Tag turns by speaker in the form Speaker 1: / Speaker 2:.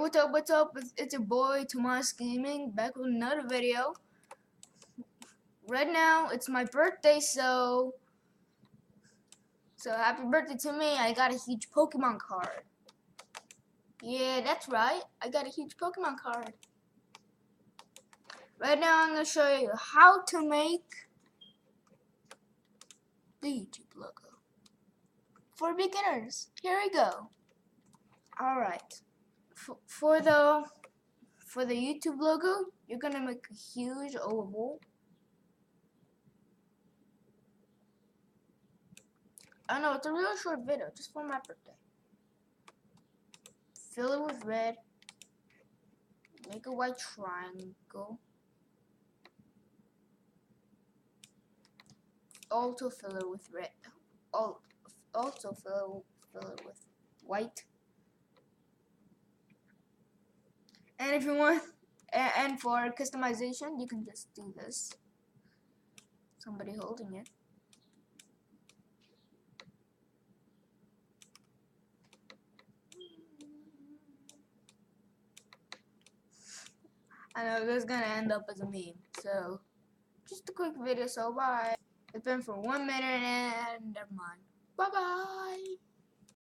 Speaker 1: What's up? It's your boy Tomas Gaming back with another video. Right now it's my birthday, so happy birthday to me. I got a huge Pokemon card. Yeah, that's right. I got a huge Pokemon card. Right now I'm gonna show you how to make the YouTube logo for beginners. Here we go. Alright. For the YouTube logo, you're gonna make a huge oval. I know it's a real short video, just for my birthday. Fill it with red. Make a white triangle. Also fill it with red. Also fill it with white. And if you want, and for customization, you can just do this. Somebody holding it. I know this is gonna end up as a meme, so just a quick video. So bye. It's been for 1 minute and never mind. Bye bye.